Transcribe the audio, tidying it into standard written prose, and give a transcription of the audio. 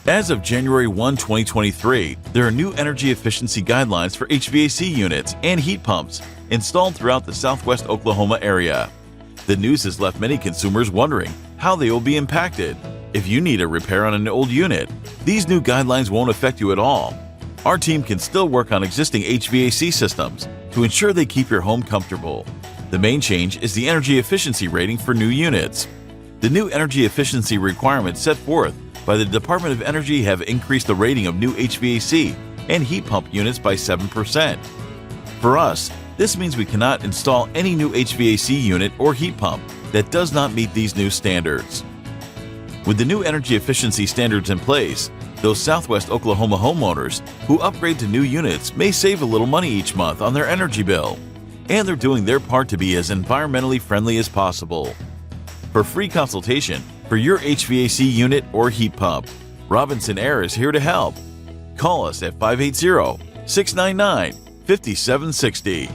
As of January 1, 2023, there are new energy efficiency guidelines for HVAC units and heat pumps installed throughout the Southwest Oklahoma area. The news has left many consumers wondering how they will be impacted. If you need a repair on an old unit, these new guidelines won't affect you at all. Our team can still work on existing HVAC systems to ensure they keep your home comfortable. The main change is the energy efficiency rating for new units. The new energy efficiency requirements set forth by the Department of Energy have increased the rating of new HVAC and heat pump units by 7%. For us, this means we cannot install any new HVAC unit or heat pump that does not meet these new standards. With the new energy efficiency standards in place, those Southwest Oklahoma homeowners who upgrade to new units may save a little money each month on their energy bill, and they're doing their part to be as environmentally friendly as possible. For free consultation for your HVAC unit or heat pump, Robinson Air is here to help. Call us at 580-699-5760.